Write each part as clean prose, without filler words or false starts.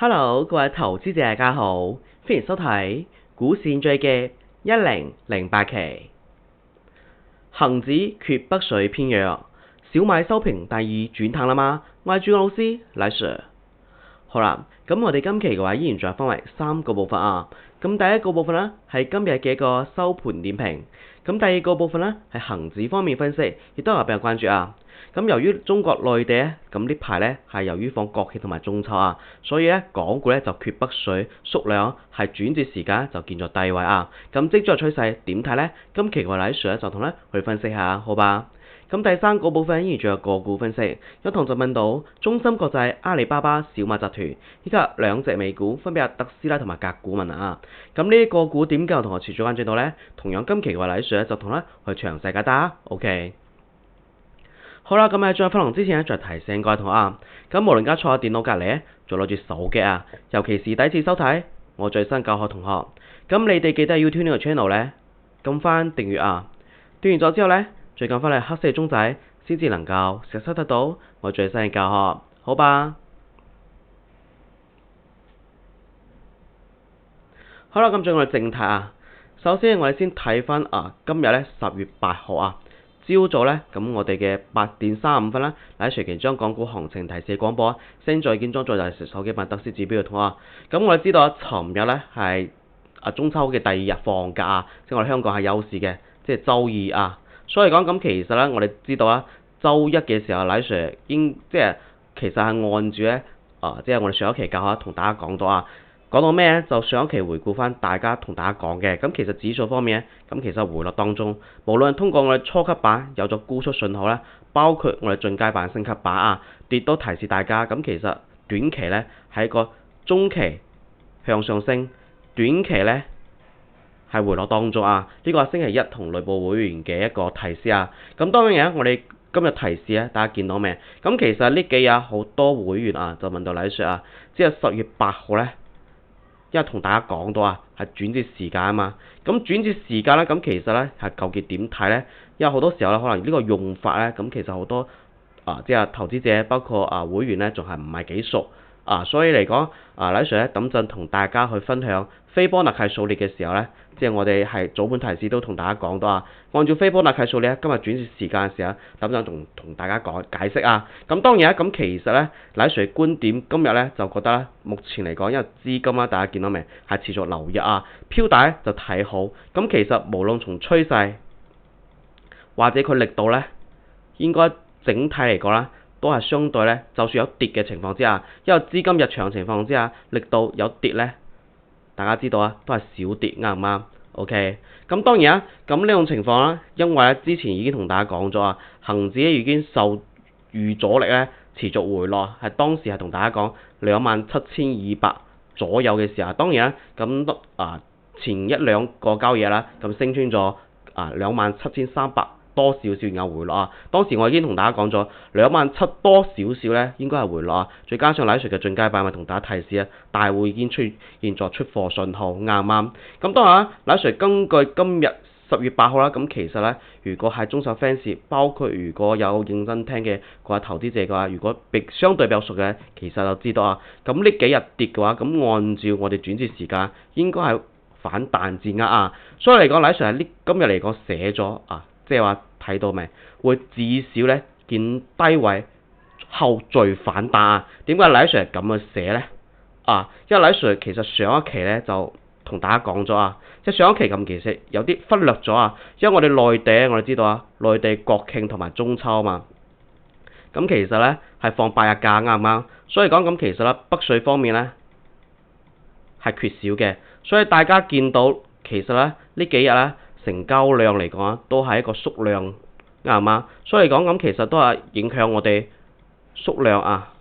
Hello，各位投資者大家好，歡迎收睇股市最嘅1008期。恒指缺北水偏弱，小米收評第二轉淡啦嘛。我係朱老師黎 Sir。好啦，咁我哋今期嘅話依然再分為3個部分啊。咁第一個部分呢係今日嘅一個收盤點評，咁第二個部分呢係恒指方面分析，亦都係比較關注啊。咁由於中國內地咧，咁呢排咧係由於放國慶同埋中秋啊，所以咧港股咧就缺北水，縮量係轉折時間就見咗低位啊。咁即作趨勢點睇咧？今期我黎 Sir 咧就同咧去分析下，好吧？咁第三個部分依然仲有個股分析，一同就問到中芯國際、阿里巴巴、小馬集團，依家兩隻美股分別係特斯拉同埋甲骨文啊。咁呢個股點解我同我持續關注到咧？同樣今期我黎 Sir 咧就同咧去詳細解答 ，OK。好啦，咁喺再分享之前咧，再提醒各位同學啊，咁無論而家坐喺電腦隔離咧，仲攞住手機啊，尤其是第一次收睇我最新教學同學，咁你哋記得 YouTube 呢個 channel 咧，撳翻訂閱啊，訂完咗之後咧，再撳翻嚟黑色嘅鐘仔，先至能夠實時得到我最新嘅教學，好吧？好啦，咁進入我哋正題啊，首先我哋先睇翻今日咧10月8號啊。朝早咧，咁我哋嘅8:35啦，黎 Sir 其將港股行情提示廣播，現在建裝載就係手機版特色指標嘅同學。咁我哋知道尋日咧係中秋嘅第二日放假啊，即係我哋香港係休市嘅，即係周二啊。所以講咁其實咧，我哋知道啊，周一嘅時候，黎 Sir 即係其實係按住咧即係我哋上一期教學同大家講到啊。講到咩咧？就上一期回顧翻大家同大家講嘅，咁其實指數方面咧，咁其實回落當中，無論通過我哋初級版有咗沽出信號咧，包括我哋進階版升級版啊，亦都提示大家，咁其實短期咧係一個中期向上升，短期咧係回落當中啊。呢個係星期一同內部會員嘅一個提示啊。咁當然我哋今日提示咧，大家見到未？咁其實呢幾日好多會員啊，就問到黎 Sir 啊，即係10月8號咧。因為同大家講到啊，係轉折時間啊嘛，咁轉折時間咧，咁其實咧係究竟點睇咧？因為好多時候咧，可能呢個用法咧，咁其實好多即係投資者包括會員咧，仲係唔係幾熟所以嚟講黎 Sir 咧等陣同大家去分享斐波那契數列嘅時候咧，即係我哋係早盤提示都同大家講到啊，按照斐波那契數列今日轉折時間嘅時候，等陣同大家解釋啊。咁當然咁其實咧黎 Sir 觀點今日咧就覺得咧，目前嚟講因為資金大家見到未係持續流入啊，飄帶就睇好。咁其實無論從趨勢或者佢力度咧，應該整體嚟講啦，都係相對咧，就算有跌嘅情況之下，因為資金入場情況之下，力度有跌咧，大家知道啊，都係小跌啱唔啱 ？OK， 咁當然咁呢種情況啦，因為之前已經同大家講咗啊，恒指已經受預阻力咧持續回落，係當時係同大家講27,200左右嘅時候，當然咁前一兩個交易啦，咁升穿咗27,300。多少少有回落啊！當時我已經同大家講咗27,000多少少咧，應該係回落啊！再加上黎 Sir 嘅進階版，咪同大家提示啊，大會已經出現咗出貨信號，啱唔啱？咁當然黎 Sir 根據今日10月8號啦，咁其實咧，如果係忠實 fans，包括如果有認真聽嘅嗰啲投資者嘅話，如果相對比較熟嘅，其實就知道啊。咁呢幾日跌嘅話，咁按照我哋轉折時間，應該係反彈至啱啊！所以嚟講，黎 Sir 係今日嚟講寫咗啊。即係話睇到未？會至少咧見低位後續反彈啊？點解黎 Sir 係咁樣寫咧？因為黎 Sir 其實上一期咧就同大家講咗啊，即係上一期咁其實有啲忽略咗啊，因為我哋內地我哋知道啊，內地國慶同埋中秋啊嘛，咁其實咧係放8日假啱唔啱？所以講咁其實咧北水方面咧係缺少嘅，所以大家見到其實咧呢幾日咧。成交量嚟講都係一個縮量，啱嘛？所以講咁其實都係影響我哋縮量啊，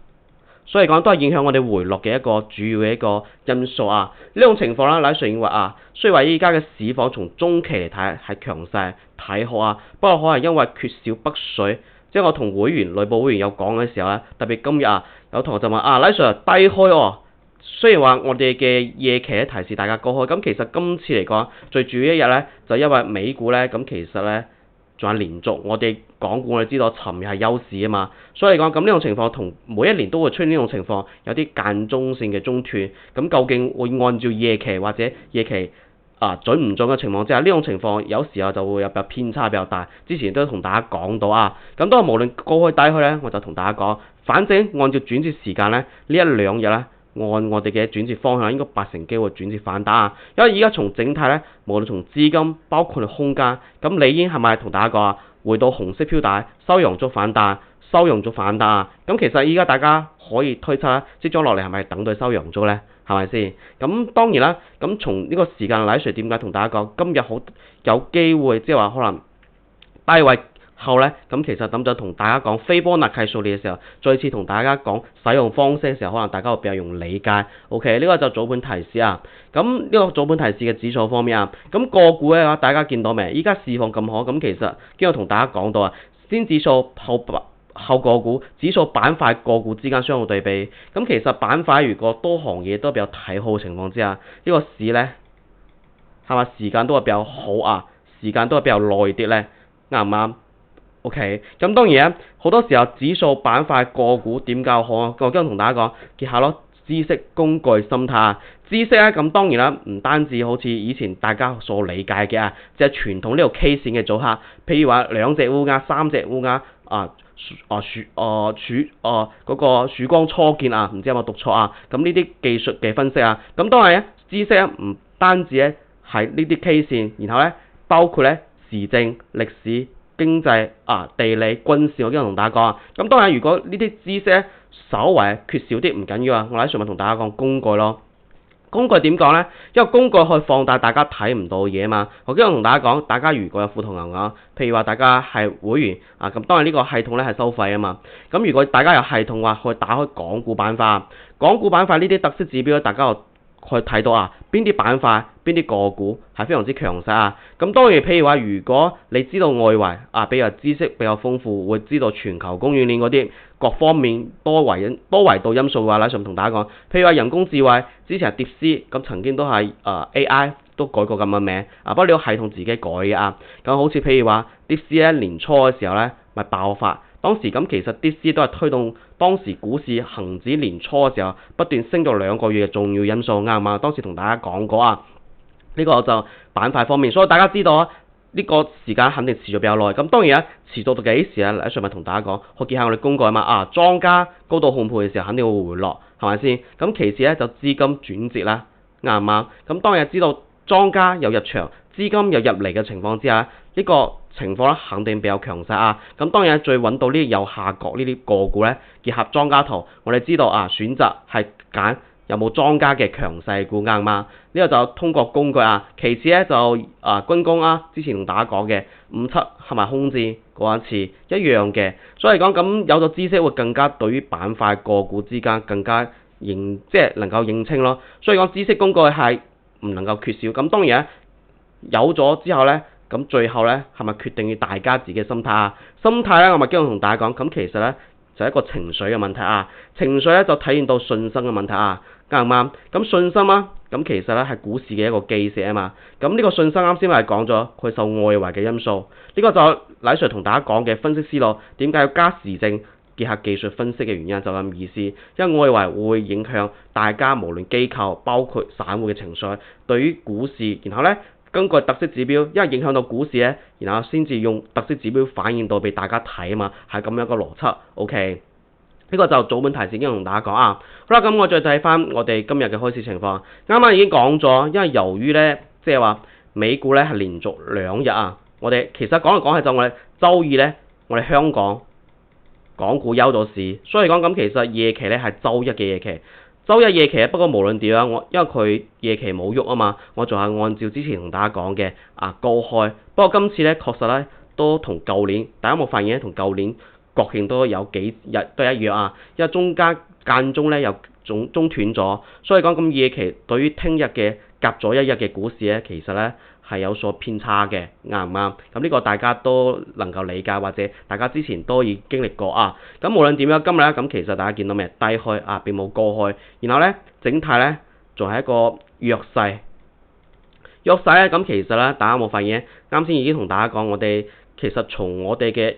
所以講都係影響我哋回落嘅一個主要嘅一個因素啊。呢種情況啦，黎 Sir 認為雖然話依家嘅市況從中期嚟睇係強勢睇好啊，不過可能因為缺少北水，即係我同會員內部會員有講嘅時候咧，特別今日有同學就問黎 Sir 低開雖然話我哋嘅夜期咧提示大家高開，咁其實今次嚟講最主要一日咧就因為美股咧咁其實咧仲係連續我哋港股我哋知道尋日係休市啊嘛，所以講咁呢種情況同每一年都會出現呢種情況，有啲間中性嘅中斷，咁究竟會按照夜期或者夜期準唔準嘅情況之下，呢種情況有時候就會有比較偏差比較大。之前都同大家講到啊，咁當然無論高開低開咧，我就同大家講，反正按照轉折時間咧，呢一兩日咧，按我哋嘅轉折方向應該80%機會轉折反彈啊。因為而家從整體咧，無論從資金包括空間，咁理應係咪同大家講啊，回到紅色標帶收陽燭反彈，收陽燭反彈啊。咁其實依家大家可以推測啦，接咗落嚟係咪等待收陽燭咧？係咪先？咁當然啦，咁從呢個時間嚟説，點解同大家講今日好有機會，即係話可能低位後咧，咁其實咁就同大家講斐波那契數列嘅時候，再次同大家講使用方式嘅時候，可能大家會比較容易理解。OK，呢個就早盤提示啊。咁呢個早盤提示嘅指數方面啊，咁個股咧，大家見到未？依家市況咁好，咁其實經我同大家講到啊，先指數後個股指數板塊個股之間相互對比，咁其實板塊如果多行業都比較睇好嘅情況之下，呢個市咧係咪時間都係比較好啊？時間都係比較耐啲咧，啱唔啱？OK，咁當然啊，好多時候指數板塊個股點較好啊？我今日同大家講結下咯，知識、工具、心態啊。知識咧，咁當然啦，唔單止好似以前大家所理解嘅啊，即係傳統呢個 K 線嘅組合，譬如話兩隻烏鴉、三隻烏鴉嗰個曙光初見啊，唔知有冇讀錯啊？咁呢啲技術嘅分析啊，咁當然咧，知識咧唔單止咧係呢啲 K 線，然後咧包括咧時政、歷史、經濟地理、軍事，我今日同大家講啊。咁當然如果呢啲知識咧稍為缺少啲唔緊要啊，我喺上面同大家講工具咯。工具點講呢？因為工具可以放大大家睇唔到嘅嘢嘛。我今日同大家講，大家如果有富途牛牛，譬如話大家係會員啊，咁當然呢個系統咧係收費啊嘛。咁如果大家有系統話，可以打開港股板塊，港股板塊呢啲特色指標，大家可以睇到啊，邊啲板塊、邊啲個股係非常之強勢啊。咁當然，譬如話，如果你知道外圍啊，比如話知識比較豐富，會知道全球供應鏈嗰啲各方面多維度因素嘅話咧，想同大家講，譬如話人工智慧，之前係蝶絲，咁曾經都係AI 都改過咁嘅名啊，不過呢個系統自己改嘅啊。咁好似譬如話蝶絲咧年初嘅時候咧，咪爆發。當時咁其實啲啲都係推動當時股市恒指年初嘅時候不斷升咗2個月嘅重要因素，啱嘛？當時同大家講過啊，呢個就板塊方面，所以大家知道啊，呢個時間肯定持續比較耐。咁當然啊，持續到幾時啊？喺上面同大家講，可結合我哋工具啊嘛。莊家高度烘焙嘅時候肯定會回落，係咪先？咁其次咧就資金轉折啦，啱唔啱？咁當然知道莊家有入場，資金有入嚟嘅情況之下，呢個情況咧肯定比較強勢啊！咁當然最揾到呢啲右下角呢啲個股咧，結合莊家圖，我哋知道啊，選擇係揀有冇莊家嘅強勢股啱嘛？呢個就通過工具啊。其次咧就軍工啊，之前同大家講嘅57係咪空置嗰一次一樣嘅，所以講咁有咗知識會更加對於板塊個股之間更加即係能夠認清咯。所以講知識工具係唔能夠缺少。咁當然有咗之後咧。咁最後咧，係咪決定於大家自己嘅心態啊？心態咧，我咪經常同大家講，咁其實咧就係一個情緒嘅問題啊。情緒咧就體現到信心嘅問題啊，啱唔啱？咁信心啊，咁其實咧係股市嘅一個基石啊嘛。咁呢個信心啱先咪講咗，佢受外圍嘅因素。呢個就黎 Sir 同大家講嘅分析思路，點解要加時政結合技術分析嘅原因就咁意思。因為外圍會影響大家無論機構包括散戶嘅情緒，對於股市，然後咧。根據特色指標，因為影響到股市咧，然後先至用特色指標反映到俾大家睇啊嘛，係咁樣一個邏輯。OK，呢個就早盤提示已經同大家講啊。好啦，咁我再睇翻我哋今日嘅開市情況。啱啱已經講咗，因為由於咧，即係話美股咧係連續2日啊，我哋其實講嚟講去就我哋週二咧，我哋香港港股休咗市，所以講咁其實夜期咧係週一嘅夜期。週一夜期不過無論點樣，因為佢夜期冇喐啊嘛，我仲係按照之前同大家講嘅高開。不過今次咧確實咧都同舊年，大家有冇發現咧？同舊年國慶都有幾日都一樣啊，因為中間中咧又中斷咗，所以講咁夜期對於聽日嘅夾咗一日嘅股市咧，其實咧係有所偏差嘅，啱唔啱？咁呢個大家都能夠理解，或者大家之前都已經歷過啊。咁無論點樣，今日咧咁其實大家見到咩？低開啊，並冇高開，然後咧整體咧仲係一個弱勢。弱勢咧咁其實咧，大家有冇發現？啱先已經同大家講，我哋其實從我哋嘅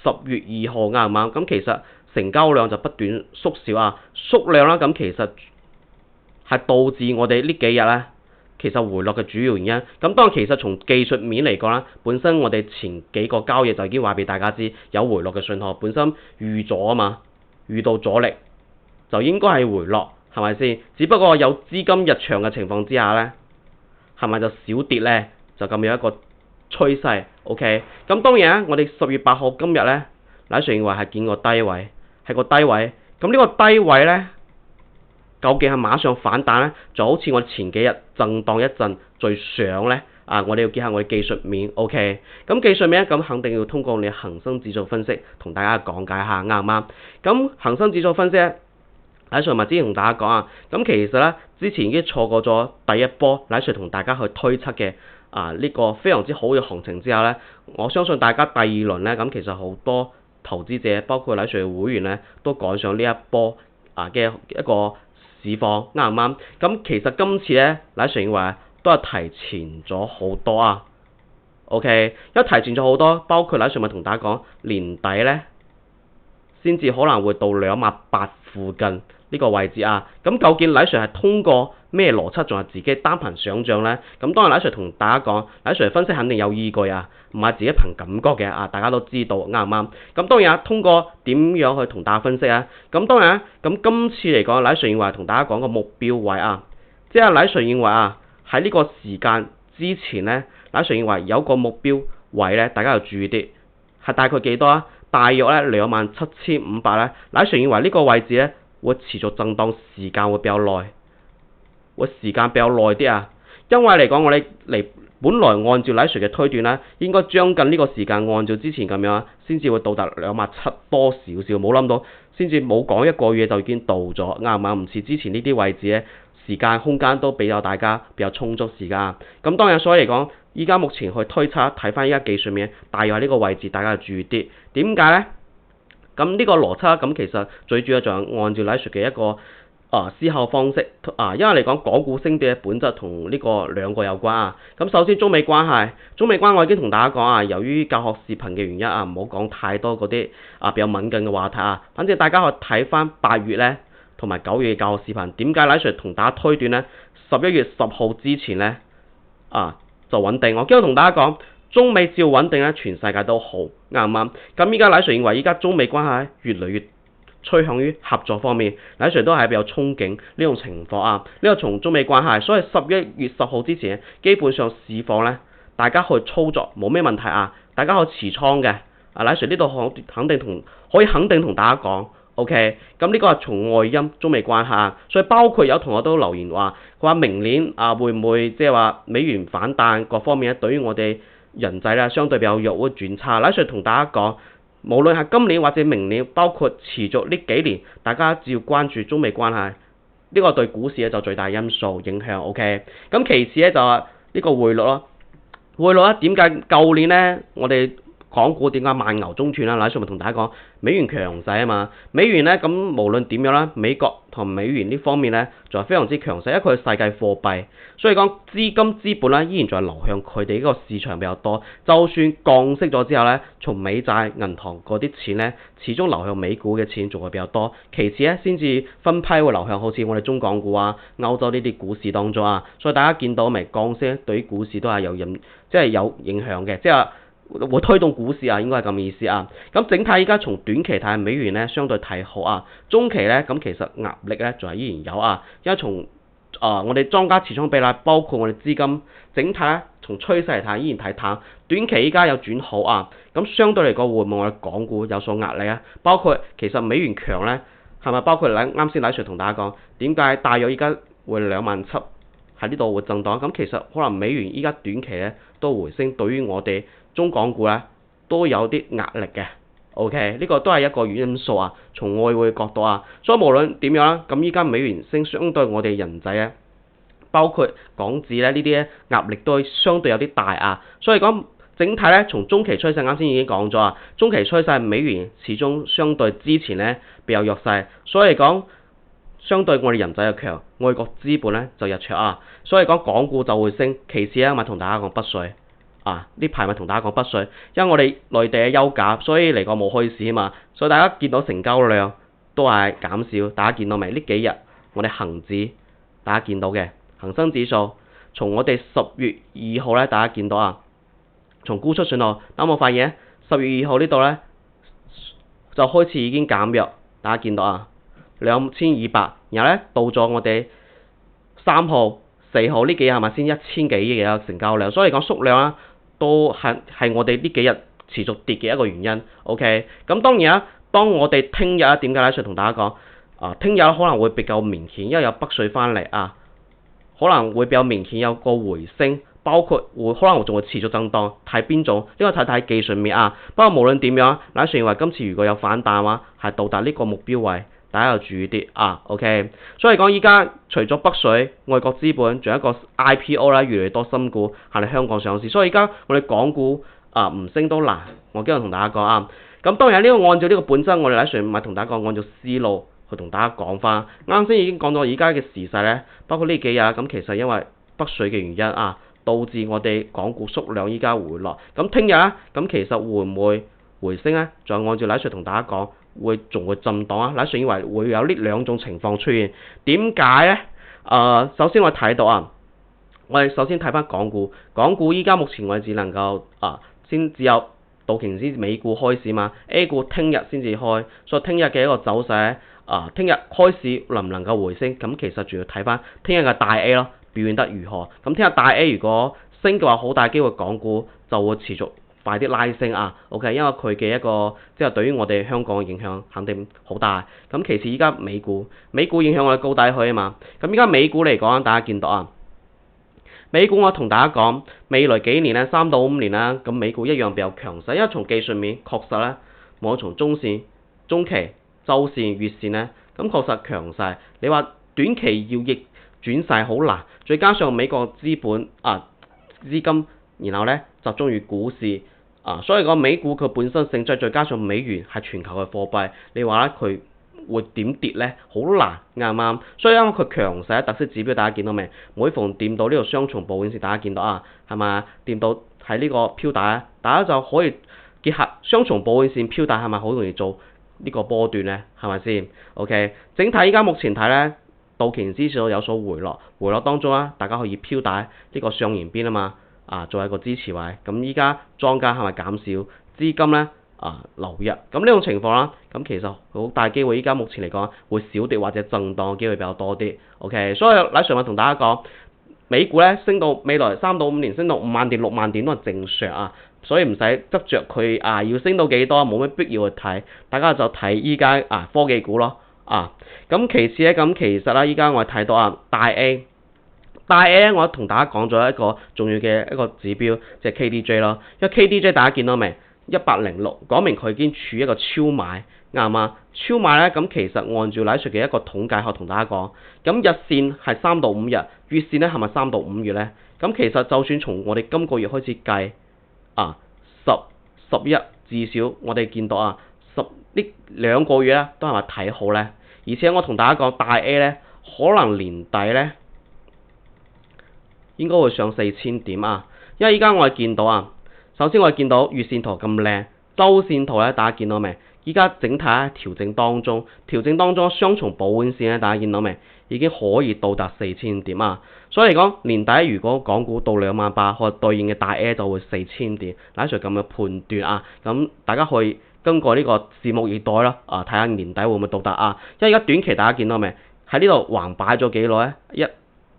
10月2號啱唔啱？咁其實成交量就不斷縮小啊，縮量啦，咁其實係導致我哋呢幾日咧，其實回落嘅主要原因。咁當然其實從技術面嚟講啦，本身我哋前幾個交易就已經話俾大家知有回落嘅信號，本身預咗啊嘛，遇到阻力就應該係回落，係咪先？只不過有資金入場嘅情況之下咧，係咪就少跌咧？就咁有一個趨勢 ，OK。咁當然啊，我哋10月8號今日咧，乃瑞認為係見個低位，係個低位。咁呢個低位咧，究竟係馬上反彈咧？就好似我前幾日震盪一陣再上咧，我哋要結合我哋技術面 ，OK。咁技術面咁肯定要通過我哋恒生指數分析同大家講解下啱唔啱？咁恒生指數分析咧，乃瑞之前同大家講啊，咁其實咧之前已經錯過咗第一波，乃瑞同大家去推測嘅。呢個非常之好嘅行情之下咧，我相信大家第二輪咧，咁其實好多投資者，包括乃瑞嘅會員咧，都趕上呢一波嘅一個市況，啱唔啱？咁其實今次咧，乃瑞認為都係提前咗好多啊。OK，一提前咗好多，包括乃瑞咪同大家講，年底咧先至可能會到2.8附近呢個位置啊。咁究竟乃瑞係通過咩邏輯，仲係自己單憑想像咧？咁當然乃瑞同大家講，乃瑞分析肯定有依據啊，唔係自己憑感覺嘅啊。大家都知道啱唔啱？咁當然通過點樣去同大家分析啊？咁當然咁今次嚟講，乃瑞認為同大家講個目標位啊，即係乃瑞認為喺呢個時間之前咧，乃瑞認為有個目標位咧，大家要注意啲，係大概幾多啊？大約咧27,500咧，乃瑞認為呢個位置咧會持續震盪時間會比較耐。會時間比較耐啲啊，因為嚟講我哋本來按照乃瑞嘅推斷咧，應該將近呢個時間按照之前咁樣，先至會到達2.7多少少，冇諗到先至冇講一個月就已經到咗，啱唔啱？唔似之前呢啲位置咧，時間空間都比較大家比較充足時間。咁當然所以嚟講，依家目前去推測睇翻依家技術面，大約喺呢個位置，大家要注意啲。點解咧？咁呢個邏輯咁其實最主要就係按照乃瑞嘅一個思考方式因為嚟講港股升跌嘅本質同呢個兩個有關啊。咁首先中美關係我已經同大家講啊，由於教學視頻嘅原因啊，唔好講太多嗰啲比較敏感嘅話題啊。反正大家可以睇翻8月咧同埋9月嘅教學視頻。點解乃瑞同大家推斷咧11月10號之前咧就穩定？我今日同大家講，中美只要穩定咧，全世界都好，啱唔啱？咁依家乃瑞認為依家中美關係越嚟越趨向於合作方面，乃瑞都係比較憧憬呢種情況啊。呢個從中美關係，所以11月10號之前，基本上市況咧，大家去操作冇咩問題啊。大家可以持倉嘅乃瑞呢度肯定同大家講 ，OK。咁呢個係從外因中美關係啊，所以包括有同學都留言話，佢話明年會唔會即係話美元反彈各方面咧，對於我哋人仔咧相對比較弱會轉差。乃瑞同大家講，無論係今年或者明年，包括持續呢幾年，大家只要關注中美關係，呢個對股市咧就最大因素影響。OK，咁其次咧就係呢個匯率咯。匯率咧點解舊年咧我哋港股點解慢牛中斷啦？乃瑞咪同大家講，美元強勢啊嘛，美元咧咁無論點樣啦，美國同美元呢方面咧就係非常之強勢，因為佢係世界貨幣，所以講資金資本咧依然在流向佢哋呢個市場比較多。就算降息咗之後咧，從美債銀行嗰啲錢咧，始終流向美股嘅錢仲會比較多。其次咧，先至分批會流向好似我哋中港股啊、歐洲呢啲股市當中啊。所以大家見到咪降息對於股市都係有影響嘅，即係會推動股市啊，應該係咁意思啊。咁整體依家從短期睇，美元咧相對睇好啊。中期咧咁其實壓力咧仲係依然有啊。因為從我哋莊家持倉比例，包括我哋資金整體咧，從趨勢嚟睇依然睇淡。短期依家有轉好啊。咁相對嚟講會唔會我哋港股有所壓力啊？包括其實美元強咧，係咪包括啱先乃瑞同大家講點解大約依家會2.7喺呢度會震盪？咁其實可能美元依家短期咧都回升，對於我哋中港股咧都有啲壓力嘅。OK， 呢個都係一個因素啊，從外匯角度啊。所以無論點樣啦，咁依家美元升，相對我哋人仔咧，包括港紙咧呢啲咧壓力都相對有啲大啊。所以講整體咧，從中期趨勢啱先已經講咗啊，中期趨勢美元始終相對之前咧比較弱勢，所以講相對我哋人仔又強，外國資本咧就日弱啊。所以講港股就會升。其次咧，咪同大家講北水呢排咪同大家講北水，因為我哋內地嘅休假，所以嚟講冇開市啊嘛，所以大家見到成交量都係減少。大家見到未？呢幾日我哋恒指大家見到嘅恒生指數，從我哋10月2號咧，大家見到啊，從沽出信號，有冇發現10月2號呢度咧就開始已經減弱，大家見到啊，2200，然後咧到咗我哋3號、4號呢幾日係咪先1000幾億嘅成交量，所以講縮量啦，都係我哋呢幾日持續跌嘅一個原因。OK， 咁當然啦，當我哋聽日點解咧？想同大家講聽日可能會比較明顯，因為有北水翻嚟可能會比較明顯有個回升，包括可能仲會持續震盪，睇邊種？呢個睇技術面不過無論點樣，乃算認為今次如果有反彈嘅話，係到達呢個目標位，大家要注意啲OK， 所以講依家除咗北水、外國資本，仲有一個 IPO 啦，越嚟越多新股係嚟香港上市，所以而家我哋港股唔升都難。我今日同大家講咁當然呢個按照呢個本身，我哋乃算唔係同大家講按照思路去同大家講翻。啱先已經講到而家嘅時勢咧，包括呢幾日咁，其實因為北水嘅原因導致我哋港股縮量依家回落。咁聽日咁其實會唔會回升咧？再按照乃算同大家講，仲會震盪乃算以為會有呢兩種情況出現。點解咧？首先我睇到我哋首先睇翻港股，港股依家目前為止能夠先只有道瓊斯美股開市嘛 ，A 股聽日先至開，所以聽日嘅一個走勢聽日開市能唔能夠回升？咁其實仲要睇翻聽日嘅大 A 咯，表現得如何？咁聽日大 A 如果升嘅話，好大機會港股就會持續快啲拉升OK， 因為佢嘅一個即係對於我哋香港嘅影響肯定好大。咁其次依家美股影響我哋高低去嘛。咁依家美股嚟講，大家見到美股我同大家講，未來幾年咧，3到5年啦，咁美股一樣比較強勢，因為從技術面確實咧，無論從中線、中期、週線、月線咧，咁確實強勢。你話短期要逆轉勢好難，再加上美國資本資金，然後咧集中於股市所以個美股佢本身性質，再加上美元係全球嘅貨幣，你話咧佢會點跌咧？好難，啱唔啱？所以因為佢強勢嘅特色指標，大家見到未？每逢掂到呢個雙重保險線，大家見到係咪掂到喺呢個飄帶大家就可以結合雙重保險線飄帶，係咪好容易做呢個波段咧？係咪先 ？OK， 整體依家目前睇咧，道瓊斯指數有所回落當中大家可以飄帶呢個上沿邊嘛作為一個支持位。咁依家莊家係咪減少資金咧？流入咁呢種情況啦，咁其實好大機會依家目前嚟講會小跌或者震盪嘅機會比較多啲。OK， 所以喺上面同大家講，美股咧升到未來3到5年升到5萬點、6萬點都係正常所以唔使執着佢要升到幾多，冇咩必要去睇，大家就睇依家科技股咯咁其次咧，咁其實依家我睇到大 A 我同大家講咗一個重要嘅一個指標，即係 KDJ 咯，因為 KDJ 大家見到未？106講明佢已經處於一個超買，啱嘛？超買咧，咁其實按照乃述嘅一個統計學同大家講，咁日線係3到5日，月線咧係咪3到5月咧？咁其實就算從我哋今個月開始計11至少我哋見到呢2個月咧都係咪睇好咧？而且我同大家講大 A 咧，可能年底咧應該會上4000點因為依家我哋見到首先我哋見到月線圖咁靚，週線圖咧大家見到未？依家整體調整當中雙重保險線咧，大家見到未？已經可以到達4000點所以嚟講年底如果港股到28000，可能對應嘅大 A 就會4000點，乃在咁嘅判斷咁大家可以經過呢個拭目以待啦睇下年底會唔會到達因為而家短期大家見到未？喺呢度橫擺咗幾耐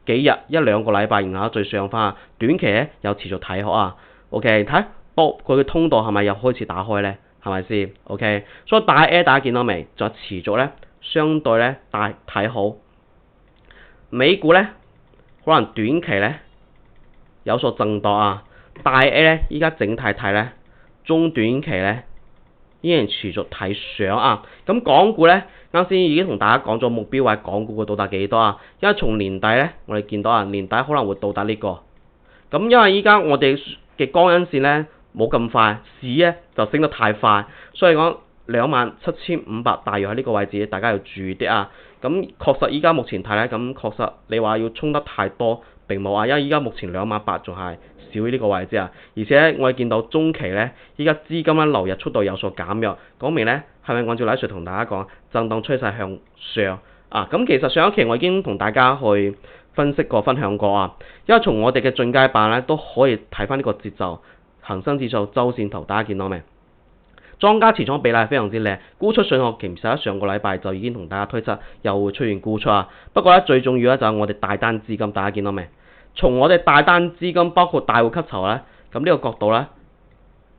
幾日1-2個禮拜，然後再上翻短期咧又持續睇好OK， 睇佢嘅通道係咪又開始打開咧？係咪先 ？OK， 所以大 A 大家見到未？就持續咧，相對咧大睇好。美股咧可能短期咧有所震盪大 A 咧依家整體睇咧，中短期咧依然持續睇上咁港股咧啱先已經同大家講咗目標位，港股會到達幾多因為從年底咧，我哋見到年底可能會到達呢個。咁因為依家我哋嘅江陰線咧冇咁快，市咧就升得太快，所以講27500大約喺呢個位置，大家要注意啲咁確實依家目前睇咧，咁確實你話要衝得太多，並冇啊，因為依家目前28000仲係少於呢個位置啊，而且咧我哋見到中期咧，依家資金咧流入速度有所減弱，講明咧係咪按照黎 Sir 同大家講，震盪趨勢向上啊？咁其實上一期我已經同大家去分析過、分享過啊，因為從我哋嘅進階版咧都可以睇翻呢個節奏，恒生指數周線圖，大家見到未？莊家持倉比例係非常之靚，沽出信號其實喺上個禮拜就已經同大家推測又會出現沽出啊。不過咧最重要咧就係我哋大單資金，大家見到未？從我哋大單資金包括大戶吸籌咧，咁呢個角度咧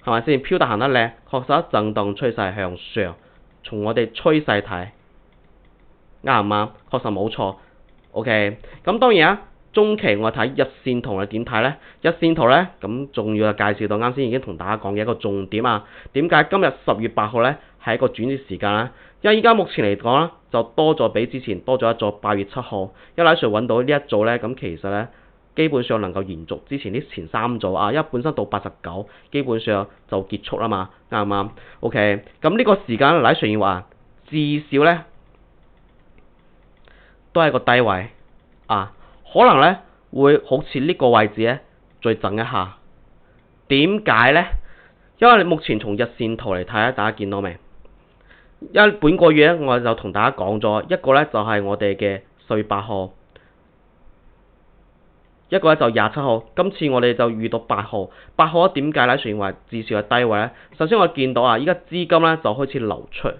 係咪先飄得行得靚？確實震盪趨勢向上。從我哋趨勢睇啱唔啱？確實冇錯。OK， 咁當然啊。中期我睇日線圖係點睇呢？日線圖呢，咁仲要介紹到啱先已經同大家講嘅一個重點啊。點解今日10月8號呢係一個轉折時間呢？因為依家目前嚟講啦，就多咗比之前多咗一組8月7號，因為黎 Sir 揾到呢一組呢，咁其實呢，基本上能夠延續之前啲前3組啊，因為本身到89，基本上就結束啦嘛，啱唔啱 ？OK， 咁呢個時間黎 Sir 要話至少呢，都係個低位啊。可能咧會好似呢個位置咧再震一下，點解呢？因為你目前從日線圖嚟睇咧，大家見到未？因為本個月咧我就同大家講咗，一個咧就係我哋嘅10月8號，一個咧就27號。今次我哋就遇到8號，8號點解咧？雖然話至少係低位咧，首先我見到啊，依家資金咧就開始流出，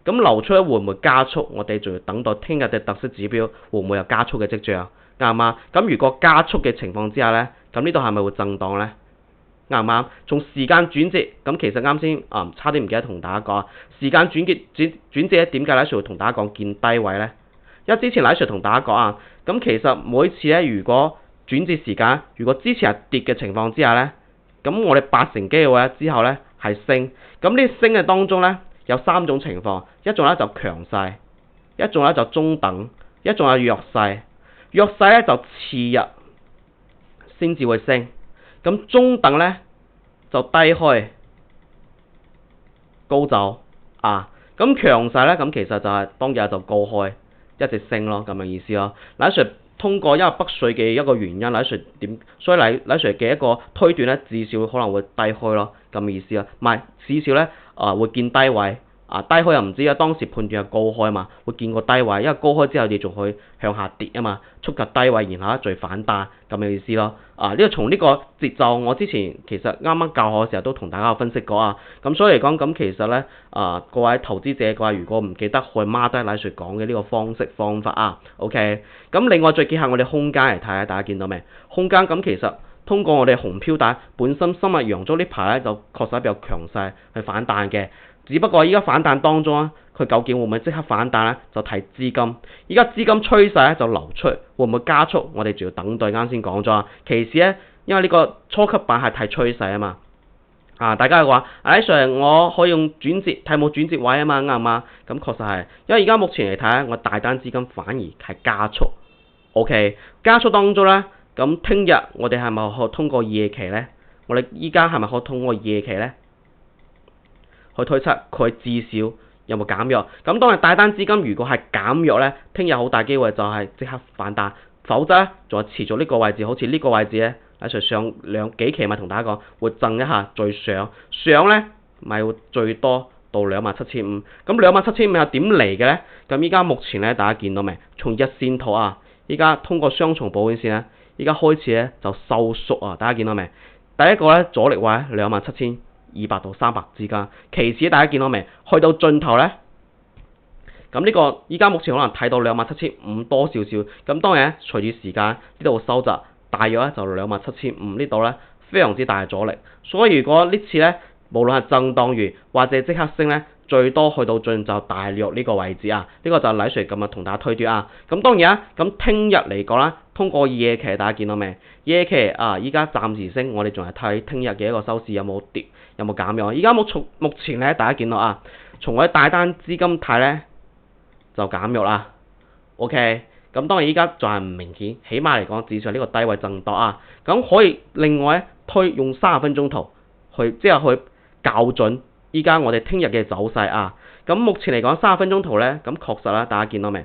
咁流出咧會唔會加速？我哋仲要等待聽日嘅特色指標會唔會有加速嘅跡象？啱嘛？咁如果加速嘅情況之下呢，咁呢度係咪會震盪呢？啱唔啱？從時間轉折，咁其實啱先差啲唔記得同大家講，時間轉折咧點解黎 Sir 會同大家講見低位呢？因為之前黎 Sir 同大家講啊，咁其實每次咧如果轉折時間，如果之前係跌嘅情況之下呢，咁我哋80%機會之後呢係升，咁呢升嘅當中呢，有3種情況，一種咧就強勢，一種咧就中等，一種係弱勢。弱勢咧就次日先至會升，咁中等咧就低開高走啊，咁強勢咧咁其實就係當日就高開一直升咯，咁嘅意思咯。黎 Sir 通過因為北水嘅一個原因，黎 Sir 點，所以黎 Sir 嘅一個推斷咧，至少可能會低開咯，咁嘅意思咯，唔係至少咧會見低位。低開又唔知啊，當時判斷係高開嘛，會見個低位，因為高開之後你仲去向下跌啊嘛，觸及低位，然後再反彈咁嘅意思咯。呢個從呢個節奏，我之前其實啱啱教學嘅時候都同大家分析過啊。咁所以嚟講，咁其實咧各位投資者嘅話，如果唔記得去孖低黎 Sir 講嘅呢個方法啊 ，OK。咁另外再結合我哋空間嚟睇下，大家見到未？空間咁其實通過我哋紅飄帶本身深入陽燭呢排咧，就確實比較強勢去反彈嘅。只不過依家反彈當中啊，佢究竟會唔會即刻反彈咧？就睇資金。依家資金趨勢咧就流出，會唔會加速？我哋仲要等待。啱先講咗啊。其次咧，因為呢個初級版係睇趨勢啊嘛。大家話黎 Sir 我可以用轉折睇冇轉折位啊嘛，啱唔啱？咁確實係，因為而家目前嚟睇咧，我大單資金反而係加速。OK， 加速當中咧，咁聽日我哋係咪可通過夜期咧？我哋依家係咪可通過夜期咧？去推測佢至少有冇減弱，咁當日大單資金如果係減弱呢，聽日好大機會就係即刻反彈，否則呢仲係持續呢個位置，好似呢個位置呢，喺上幾期咪同大家講會震一下再上呢咪會最多到27500，咁27500係點嚟嘅呢？咁依家目前呢，大家見到未？從日線圖啊，依家通過雙重保險線呢，依家開始呢就收縮啊，大家見到未？第一個呢，阻力位27200到300之間，其次大家見到未？去到盡頭呢，咁呢個依家目前可能睇到27500多少少，咁當然隨住時間呢度收窄，大約咧就27500呢度呢，非常之大嘅阻力，所以如果呢次呢，無論係震盪完或者即刻升呢，最多去到盡就大約呢個位置啊，呢個就係黎 Sir 咁啊同大家推斷啊。咁當然啊，咁聽日嚟講啦，通過夜期大家見到未？夜期依家暫時升，我哋仲係睇聽日嘅一個收市有冇跌，有冇減弱。依家目前咧，大家見到啊，從我哋大單資金睇咧就減弱啦。OK， 咁當然依家仲係唔明顯，起碼嚟講至少呢個低位震盪啊。咁可以另外用30分鐘圖去校準依家我哋聽日嘅走勢啊。咁目前嚟講30分鐘圖咧，咁確實啦，大家見到未？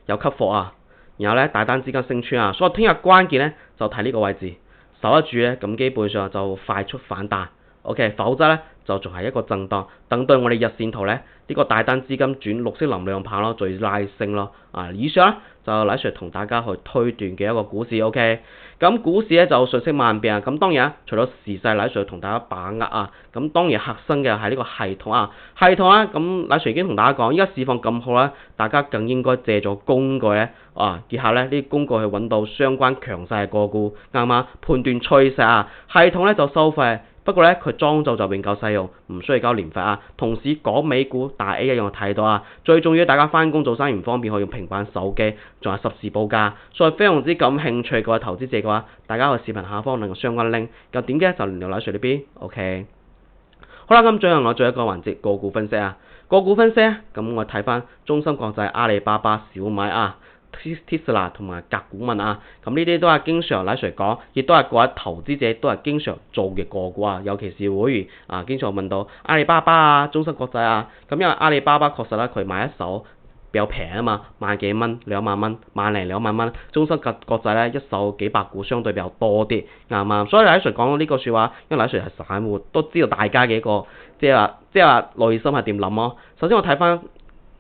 有吸貨啊，然後咧大單資金升穿啊，所以聽日關鍵咧就睇呢個位置守得住咧，咁基本上就快速反彈。OK， 否則咧就仲係一個震盪，等對我哋日線圖咧呢個大單資金轉綠色能量棒咯，再拉升咯。以上咧就黎 Sir 同大家去推斷嘅一個股市。OK， 咁股市咧就瞬息萬變啊。咁當然除咗時勢黎 Sir 同大家把握啊，咁當然核心嘅係呢個系統啊。系統咧咁黎 Sir 已經同大家講，依家市況咁好啦，大家更應該借助工具咧結合咧呢啲工具去揾到相關強勢嘅個股，啱嘛？判斷趨勢啊。系統咧就收費。不過咧，佢裝造就永久使用，唔需要交年費啊。同時講美股大 A 一樣睇到啊。最重要大家翻工做生意唔方便，可以用平板手機，仲有實時報價。所以非常之感興趣嘅投資者嘅話，大家去視頻下方能夠相關 link。咁點嘅就連到黎 Sir 呢邊。OK。好啦，咁最後我做一個環節個股分析啊。個股分析啊，咁我睇翻中芯國際、阿里巴巴、小米啊。Tesla 同埋甲骨文啊，咁呢啲都係經常黎 Sir 講，亦都係各位投資者都係經常做嘅個股啊，尤其是會員經常問到阿里巴巴啊、中芯國際啊，咁因為阿里巴巴確實咧佢買一手比較平啊嘛，萬幾蚊、2萬蚊、萬零2萬蚊，中芯國際咧一手幾百股相對比較多啲，啱唔啱？所以黎 Sir 講到呢個説話，因為黎 Sir 係散戶，都知道大家嘅一個即係話內心係點諗咯。首先我睇翻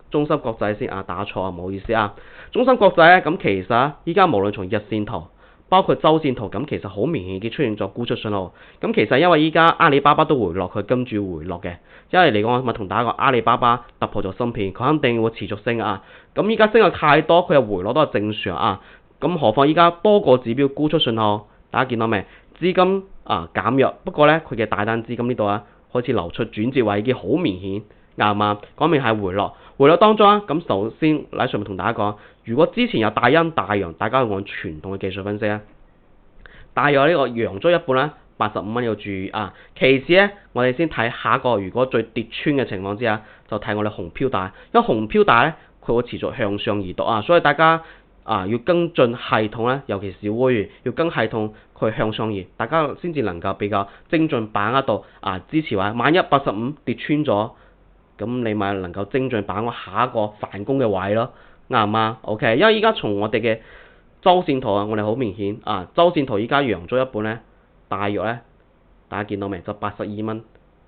中芯國際先打錯啊，唔好意思啊。中芯國際咧，咁其實依家無論從日線圖，包括周線圖，咁其實好明顯已經出現咗沽出信號。咁其實因為依家阿里巴巴都回落，佢跟住回落嘅。因為嚟講，我同大家講，阿里巴巴突破咗芯片，佢肯定會持續升啊。咁依家升得太多，佢又回落都係正常啊。咁何況依家多個指標沽出信號，大家見到未？資金減弱，不過咧佢嘅大單資金呢度開始流出，轉折位已經好明顯。啱嘛？講明係回落，回落當中咁首先黎 Sir 同大家講，如果之前有大陰大陽，大家要按傳統嘅技術分析啊。大約呢個陽燭一半啦，85蚊要注意啊。其次咧，我哋先睇下一個，如果最跌穿嘅情況之下，就睇我哋紅飄帶，因為紅飄帶咧佢會持續向上移動啊，所以大家要跟進系統咧，尤其是會員要跟系統佢向上移，大家先至能夠比較精準把握到支持位。萬一85跌穿咗，咁你咪能夠精準把握下一個反攻嘅位咯，啱唔啱 ？OK， 因為依家從我哋嘅周線圖我哋好明顯周線圖依家陽咗一半咧，大約咧，大家見到未？就82蚊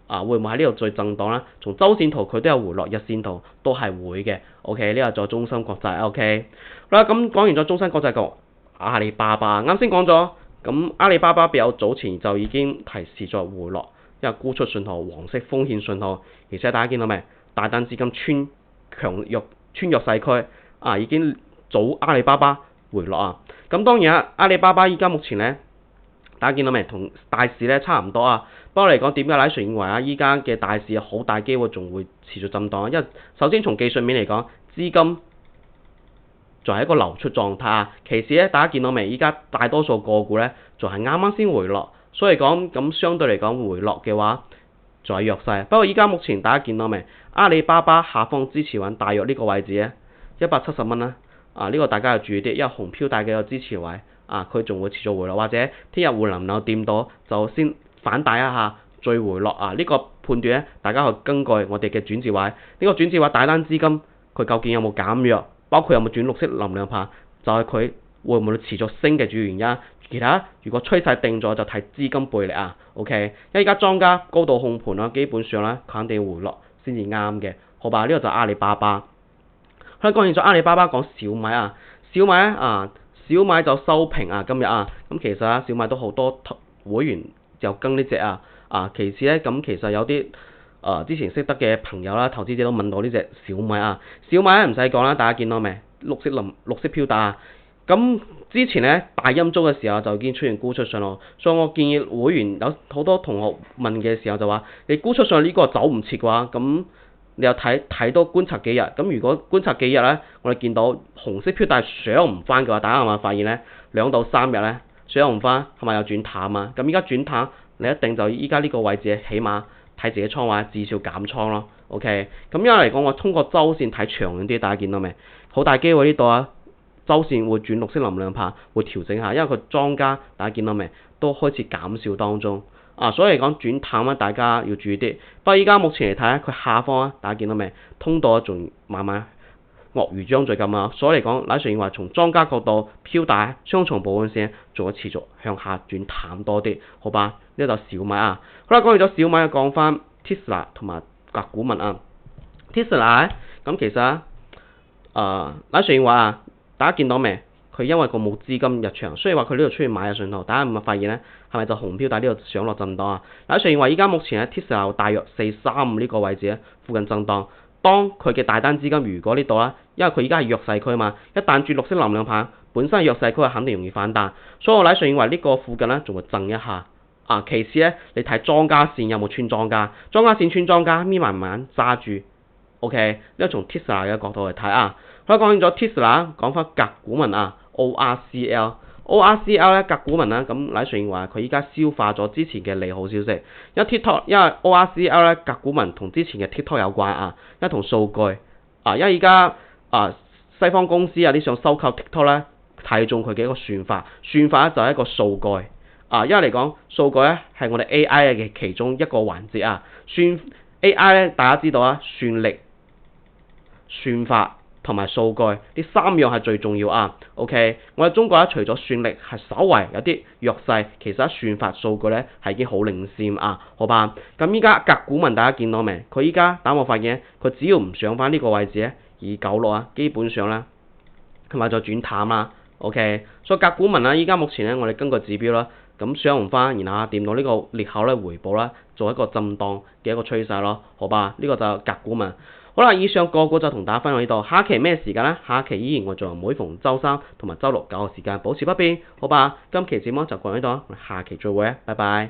會唔會喺呢度最震盪咧？從周線圖佢都有回落，日線圖都係會嘅。OK， 呢個就中芯國際。OK， 好啦，咁講完咗中芯國際個阿里巴巴，啱先講咗，咁阿里巴巴比較早前就已經提示咗回落。因為沽出信號、黃色風險信號，而且大家見到未？大單資金穿弱勢區已經早阿里巴巴回落啊。咁當然阿里巴巴依家目前咧，大家見到未？同大市咧差唔多啊。不過嚟講，點解黎 Sir 認為依家嘅大市好大機會仲會持續震盪？因為首先從技術面嚟講，資金仲係一個流出狀態啊。其次咧，大家見到未？依家大多數個股咧仲係啱啱先回落。所以講咁相對嚟講回落嘅話，仲係弱勢。不過依家目前大家見到未？阿里巴巴下方支持位大約呢個位置咧，170蚊啦。呢個大家要注意啲，因為紅飄帶嘅個支持位佢仲會持續回落，或者聽日會能夠掂到就先反彈一下，再回落呢個判斷咧，大家去根據我哋嘅轉折位。呢個轉折位大單資金佢究竟有冇減弱，包括有冇轉綠色能量棒，就係佢會唔會持續升嘅主要原因。其他如果趨勢定咗就睇資金背力OK， 因為而家莊家高度控盤基本上咧肯定回落先至啱嘅，好吧？呢個就阿里巴巴。好啦，講完咗阿里巴巴，講小米小米就收平今日咁其實小米都好多會員就跟呢隻其次咧咁其實有啲之前識得嘅朋友啦，投資者都問到呢隻小米小米咧唔使講啦，大家見到未？綠色飄帶咁之前咧大陰燭嘅時候就已經出現沽出信號，所以我建議會員有好多同學問嘅時候就話，你沽出上呢個走唔切嘅話，咁你又睇多觀察幾日，咁如果觀察幾日咧，我哋見到紅色飄帶上唔翻嘅話，大家係咪發現咧2到3日咧上唔翻，係咪有轉淡啊？咁依家轉淡，你一定就依家呢個位置，起碼睇自己倉位，至少減倉咯。OK， 咁因為嚟講，我通過周線睇長遠啲，大家見到未？好大機會呢度周線會轉綠色能量棒，會調整下，因為佢莊家大家見到未？都開始減少當中所以嚟講轉淡大家要注意啲。不過依家目前嚟睇佢下方大家見到未？通道仲慢慢鱷魚將在咁啊，所以嚟講，乃瑞認為從莊家角度，標大雙重保溫線仲會持續向下轉淡多啲，好吧？呢度小米啊，好啦，講完咗小米，講翻 Tesla 同埋甲骨文啊。Tesla 咧，咁其實乃瑞認為啊，大家見到未？佢因為個冇資金入場，所以話佢呢度出現買嘅信號，大家有冇發現咧？係咪就紅標但呢度上落震盪啊？乃瑞認為依家目前喺 Tesla 大約435呢個位置咧附近震盪。當佢嘅大單資金如果呢度啦，因為佢而家係弱勢區嘛，一旦轉綠色能量棒，本身係弱勢區係肯定容易反彈，所以我乃瑞認為呢個附近咧仲會震一下。啊，其次咧，你睇莊家線有冇穿莊家？莊家線穿莊家，咪慢慢揸住。OK，呢個從 Tesla 嘅角度嚟睇啊。好啦，講完咗 Tesla，講翻甲骨文啊 ，ORCL 咧甲骨文啦，咁乃瑞認為佢依家消化咗之前嘅利好消息，因為 ORCL 咧甲骨文同之前嘅 TikTok 有關啊，因為同數據啊，因為而家西方公司啊啲想收購 TikTok 咧，睇中佢嘅一個算法咧就係一個數據啊，因為嚟講數據咧係我哋 AI 嘅其中一個環節啊，AI 咧大家知道啊，算力、算法同埋數據呢三樣係最重要啊。OK， 我哋中國咧除咗算力係稍為有啲弱勢，其實算法數據咧係已經好領先啊，好吧？咁依家甲骨文大家見到未？佢依家等我發現，佢只要唔上翻呢個位置咧，296啊，基本上咧同埋就轉淡啦。OK， 所以甲骨文啦，依家目前咧我哋根據指標啦，咁上唔翻，然後掂到呢個裂口咧回補啦，做一個震盪嘅一個趨勢咯，好吧？呢個就甲骨文。好啦，以上個股就同大家分享呢度，下期咩時間呢？下期依然會做每逢周三同埋周六9個時間保持不變，好吧？今期節目就講呢度，我哋下期再會啊，拜拜。